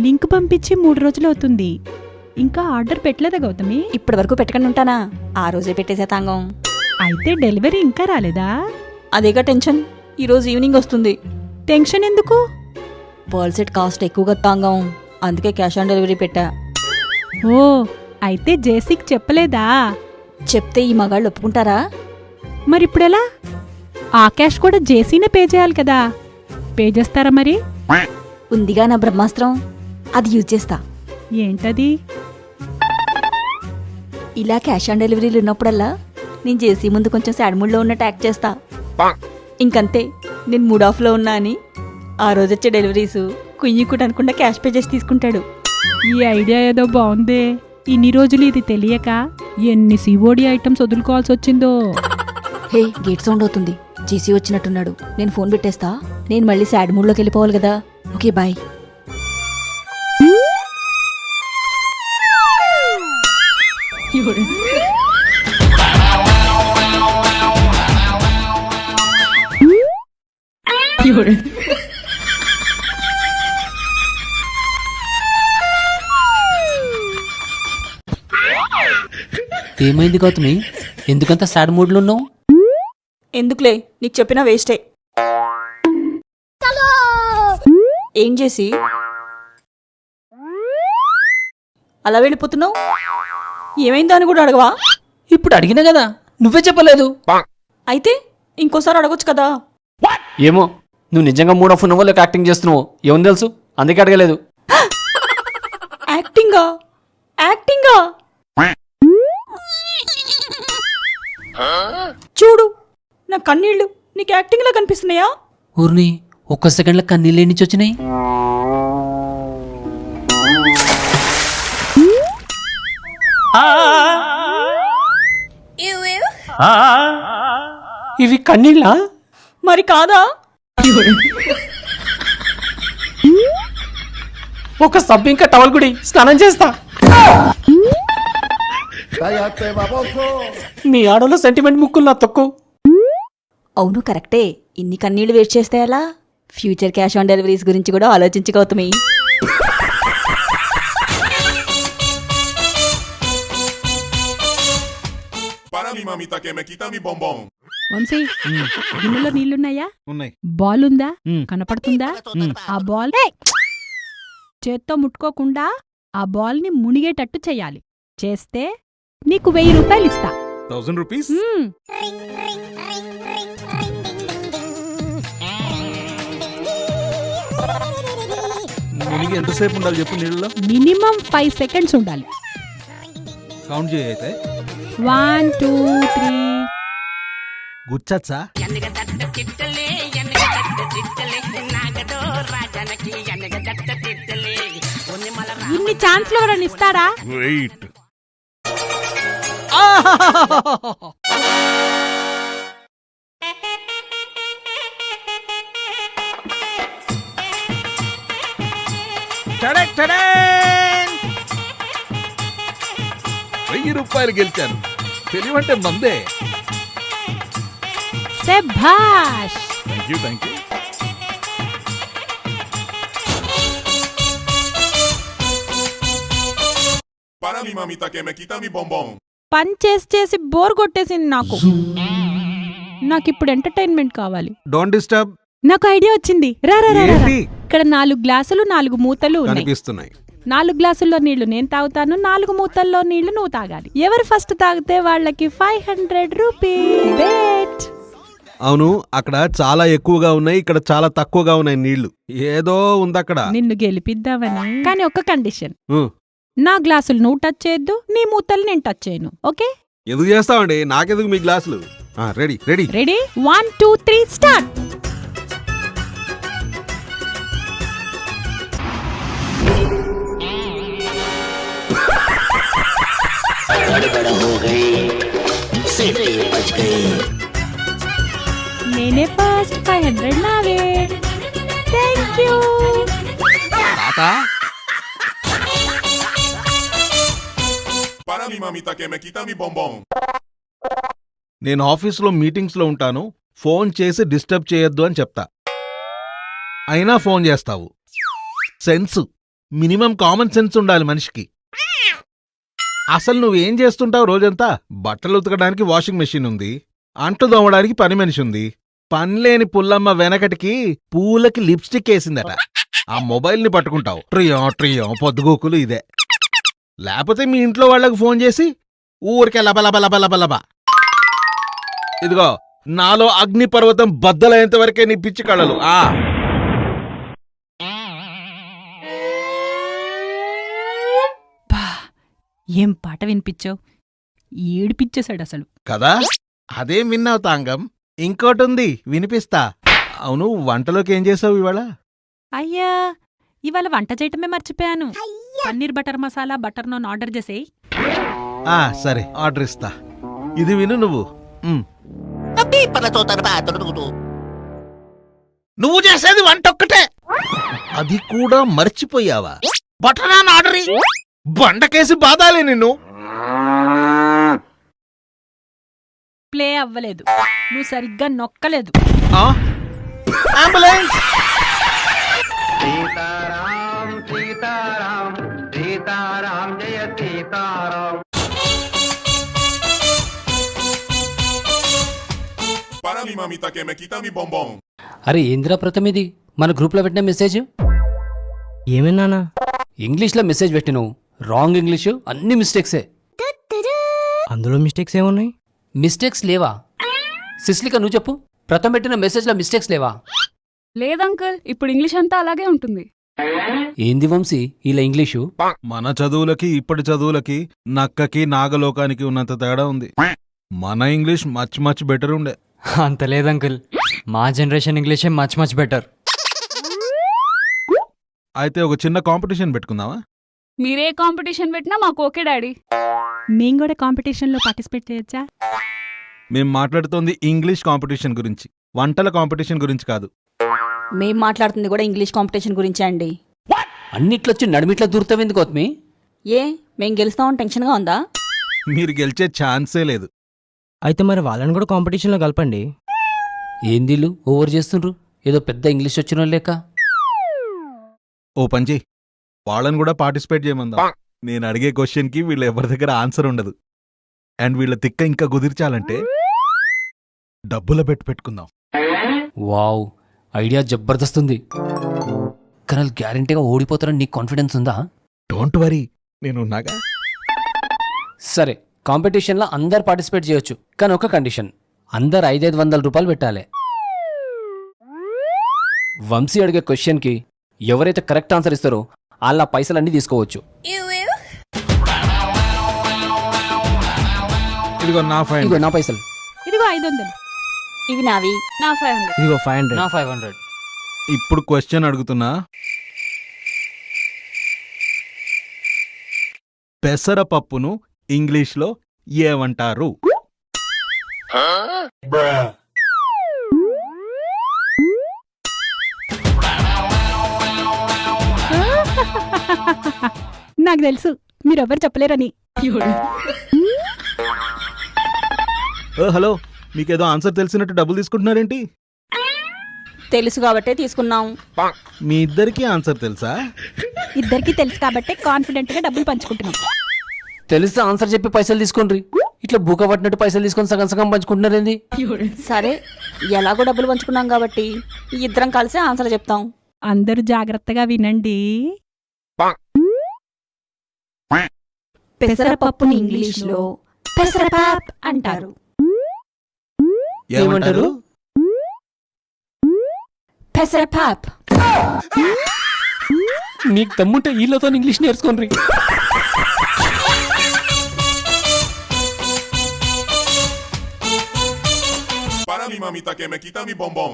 Link పంపించి 3 రోజులవుతుంది. ఇంకా order పెట్టలేదా గౌతమి? ఇప్పటి వరకు పెట్టకుండా ఉంటానా? ఆ రోజే పెట్టేసే తాంగం. అయితే డెలివరీ ఇంకా రాలేదా? అదేగా టెన్షన్. ఈరోజు ఈవినింగ్ వస్తుంది. టెన్షన్ ఎందుకు? పర్ల్ సెట్ కాస్ట్ ఎక్కువగా తాంగం, అందుకే క్యాష్ ఆన్ డెలివరీ పెట్టా. ఓ, అయితే జేసీకి చెప్పలేదా? చెప్తే ఈ మగాళ్ళు ఒప్పుకుంటారా? మరిప్పుడెలా? ఆ క్యాష్ కూడా జేసీనే పే చేయాలి కదా. పే చేస్తారా మరి? ఉందిగా నా బ్రహ్మాస్త్రం, అది యూజ్ చేస్తా. ఏంటది? ఇలా క్యాష్ ఆన్ డెలివరీలు ఉన్నప్పుడల్లా నేను జేసీ ముందు కొంచెం సాడ్ మూడ్లో ఉన్నట్టు యాక్ట్ చేస్తా. ఇంకంతే, నేను మూడ్ ఆఫ్లో ఉన్నా అని ఆ రోజొచ్చే డెలివరీస్ కుయ్యకుట్ అనుకుండా క్యాష్ పే చేసి తీసుకుంటాడు. ఈ ఐడియా ఏదో బాగుందే. ఇన్ని రోజులు ఇది తెలియక ఎన్ని సిఓడి ఐటమ్స్ వదులుకోవాల్సి వచ్చిందో. హే, గేట్ సౌండ్ అవుతుంది. జేసీ వచ్చినట్టున్నాడు. నేను ఫోన్ పెట్టేస్తా. నేను మళ్ళీ సాడ్ మూడ్లోకి వెళ్ళిపోవాలి కదా. Okay, bye. ఏమైంది గౌతమి, ఎందుకంత సాడ్ మూడ్లో ఉన్నావు? ఎందుకులే, నీకు చెప్పినా వేస్టే. ఏం చేసి అలా వెళ్ళిపోతున్నావు? ఏమైందో అని కూడా అడగవా? ఇప్పుడు అడిగినా కదా, నువ్వే చెప్పలేదు. అయితే ఇంకోసారి అడగొచ్చు కదా. ఏమో, నువ్వు నిజంగా మూడ్ ఆఫ్ ఉన్నావో లేక యాక్టింగ్ చేస్తున్నావో ఏమని తెలుసు, అందుకే అడగలేదు. యాక్టింగా? యాక్టింగా? చూడు, నా కన్నీళ్లు నీకు యాక్టింగ్ లా కనిపిస్తున్నాయా? ఊరిని ఒక్క సెకండ్లో కన్నీళ్ళు ఎన్ని వచ్చినాయి? ఇవి కన్నీళ్ళా? మరి కాదా? ఒక సబ్బు ఇంకా టవల్ గుడి స్నానం చేస్తా. మీ ఆడలో సెంటిమెంట్ ముక్కులు నా తొక్కు. అవును, కరెక్టే. ఇన్ని కన్నీళ్లు వేస్ట్ చేస్తే ఎలా? ఫ్యూచర్ క్యాష్ ఆన్ డెలివరీస్ గురించి కూడా ఆలోచించు గౌతమి. వంశీ, గిన్నెలో నీళ్లున్నాయా? ఉన్నాయి. బాల్ ఉందా? మ్. కనపడుతుందా? ఆ బాల్ చేత్తో ముట్టుకోకుండా ఆ బాల్ ని మునిగేటట్టు చెయ్యాలి. చేస్తే నీకు 1000 రూపాయలు ఇస్తా. 1000 రూపీస్? మ్. మునిగి ఎంతసేపు ఉండాలి చెప్పు నీళ్ళలో? మినిమం 5 సెకండ్స్ ఉండాలి. కౌంట్ చేయి అయితే. 1 2 3. గుచ్చచ్చా? ఇన్ని ఛాన్స్లు ఎవరైనా ఇస్తారా? వెయిట్. ₹1000 గెలిచాను. తెలివంటే మందే. శభాష్. Thank you. పని చేసి బోర్ కొట్టేసింది నాకు. నాకిప్పుడు ఎంటర్టైన్మెంట్ కావాలి. Don't disturb. నాకు ఐడియా వచ్చింది. రా రా రా రా. ఏంటి? ఇక్కడ 4 గ్లాసులు 4 మూతలు ఉన్నాయి. కనిపిస్తున్నాయి. 4 గ్లాసుల్లో నీళ్లు నేను తాగుతాను, 4 మూతల్లో నీళ్లు నువ్వు తాగాలి. ఎవరు ఫస్ట్ తాగితే వాళ్ళకి 500 రూపీస్. బెట్. అవును, అక్కడ చాలా ఎక్కువగా ఉన్నాయి, ఇక్కడ చాలా తక్కువగా ఉన్నాయి నీళ్లు. ఏదో ఉందక్కడ. నిన్ను గెలిపిద్దామని. కానీ ఒక్క కండిషన్, ఉ. నా గ్లాసులు నువ్వు టచ్ చేయొద్దు, నీ మూతలు నేను టచ్ చేయను. ఓకే? ఎందుకు చేస్తామండి? నాకెందుకు మీ గ్లాసులు? Ready ready. రెడీ? 1 2 3 స్టార్ట్. నేనే ఫస్ట్. 500 నావే. Thank you. నేను ఆఫీసులో మీటింగ్స్లో ఉంటాను, ఫోన్ చేసి డిస్టర్బ్ చేయొద్దు అని చెప్తా. అయినా ఫోన్ చేస్తావు. సెన్స్ మినిమం కామన్ సెన్స్ ఉండాలి మనిషికి. అసలు నువ్వేం చేస్తుంటావు రోజంతా? బట్టలు ఉతకడానికి వాషింగ్ మెషిన్ ఉంది, అంట్లు దోమడానికి పని మనిషి ఉంది. పనిలేని పుల్లమ్మ వెనకటికి పూలకి లిప్స్టిక్ వేసిందట. ఆ మొబైల్ని పట్టుకుంటావు, ట్రియో ట్రియో పొద్దుగోకులు ఇదే. లేకపోతే మీ ఇంట్లో వాళ్ళకు ఫోన్ చేసి ఊరికే లబలబలబలబలబా. ఇదిగో నాలో అగ్నిపర్వతం బద్దలైనంత వరకే నీ పిచ్చి కళలు. బా, ఏం పాట వినిపించావు? ఏడిపించేశాడు అసలు. కదా, అదేం విన్నావు తాంగం? ఇంకోటుంది వినిపిస్తా. అవును, వంటలోకి ఏం చేసావు ఇవాళ? అయ్యా, ఇవాళ వంట చేయటమే మర్చిపోయాను. Paneer butter masala butter non order చేసేయ్. సరే, ఆర్డర్ ఇస్తా. ఇది విను నువ్వు. నువ్వు చేసేది వంట ఒక్కటే, అది కూడా మర్చిపోయావా? బటర్ నాన్ ఆర్డర్ ఇయ్యి. బండకేసి బాధాలే నిన్ను. ప్లే అవ్వలేదు, నువ్వు సరిగ్గా నొక్కలేదు. అంబులెన్స్! सीताराम सीताराम सीताराम जय Sitaram. Para mi mamita que me quita mi bombón. అరే ఏంద్రా ప్రథమిది మన గ్రూప్లో పెట్టిన మెసేజ్? ఏమైనా ఇంగ్లీష్లో మెసేజ్ పెట్టినావు, రాంగ్ ఇంగ్లీషు, అన్ని మిస్టేక్సే. అందులో మిస్టేక్స్ ఏమున్నాయి? మిస్టేక్స్ లేవా? సిస్లిక నువ్వు చెప్పు, ప్రథమ పెట్టిన మెసేజ్లో మిస్టేక్స్ లేవా? లేదంకుల్, ఇప్పుడు ఇంగ్లీష్ అంతా అలాగే ఉంటుంది. ఏంది వంశీ ఇలా ఇంగ్లీషు? మన చదువులకి ఇప్పటి చదువులకి నక్కకి నాగలోకానికి ఉన్నంత తేడా ఉంది. మన ఇంగ్లీష్ మచ్ మచ్ బెటర్ ఉండే. అంత లేదంకుల్, మా జనరేషన్ ఇంగ్లీషే మచ్ మచ్ బెటర్. అయితే ఒక చిన్న కాంపిటీషన్ పెట్టుకుందామా? మీరే కాంపిటీషన్ పెట్టినా మాకు ఓకే డాడీ. మేం కూడా కాంపిటీషన్లో పార్టిసిపేట్ చేయొచ్చా? మేం మాట్లాడుతోంది ఇంగ్లీష్ కాంపిటీషన్ గురించి, వంటల కాంపిటీషన్ గురించి కాదు. మేం మాట్లాడుతుంది కూడా ఇంగ్లీష్ కాంపిటీషన్ గురించే అండి. అన్నిట్లొచ్చి నడిమిట్లా దూరుతావేంది గౌతమి? ఏ, మేం గెలుస్తామని టెన్షన్గా ఉందా? మీరు గెలిచే ఛాన్సే లేదు. అయితే మరి వాళ్ళని కూడా కాంపిటీషన్లో కలపండి. ఏందీళ్ళు ఓవర్ చేస్తుండ్రు, ఏదో పెద్ద ఇంగ్లీష్ వచ్చిన లేక. ఓ పంచి, వాళ్ళని కూడా పార్టిసిపేట్ చేయమందా. నేను అడిగే క్వశ్చన్కి వీళ్ళ ఎవరి దగ్గర ఆన్సర్ ఉండదు. అండ్ వీళ్ళ తిక్క ఇంకా కుదిర్చాలంటే డబ్బుల పెట్టుకుందాం. వావ్, ఐడియా జబర్దస్త్ ఉంది. కానీ గ్యారంటీగా ఓడిపోతారని నీకు కాన్ఫిడెన్స్ ఉందా? డోంట్ వరీ, నేనున్నాగా. సరే, కాంపిటీషన్లో అందరు పార్టిసిపేట్ చేయొచ్చు, కానీ ఒక కండిషన్, అందరు 500 రూపాయలు పెట్టాలి. వంశీ అడిగే క్వశ్చన్కి ఎవరైతే కరెక్ట్ ఆన్సర్ ఇస్తారో వాళ్ళ పైసలన్నీ తీసుకోవచ్చు. ఇదిగో నా ఫైన్. ఇగో నా పైసలు. ఇదిగో 500. ఇవి నావి. నా 500. ఇదిగో 500. నా 500. ఇప్పుడు క్వశ్చన్ అడుగుతున్నా. పెసరపప్పును ఇంగ్లీష్లో ఏమంటారు? నాకు తెలుసు, మీరెవ్వరు చెప్పలేరని. హలో, మీకేదో ఆన్సర్ తెలిసినట్టు డబ్బులు తీసుకుంటున్నారేంటి? తెలుసు కాబట్టే తీసుకున్నాం. మీ ఇద్దరికీ ఆన్సర్ తెలుసా? ఇద్దరికి తెలుసు కాబట్టే కాన్ఫిడెంట్ గా డబ్బులు పంచుకుంటున్నాం. తెలిస్తే ఆన్సర్ చెప్పి పైసలు తీసుకోండి. ఇట్లా బూక పట్టినట్టు పైసలు తీసుకొని సగం సగం పంచుకుంటున్నారేంది? సరే, ఎలాగో డబ్బులు పంచుకున్నాం కాబట్టి ఈ ఇద్దరం కలిసి ఆన్సర్ చెప్తాం. అందరూ జాగ్రత్తగా వినండి. పెసరపప్పుని ఇంగ్లీష్లో పెసరపాప్ అంటారు. ఏమంటారు? పెసరపాప్. నీకు తమ్ముంటే వీళ్ళతో ఇంగ్లీష్ నేర్చుకోండి. Para mi mamita que me quita mi bombón.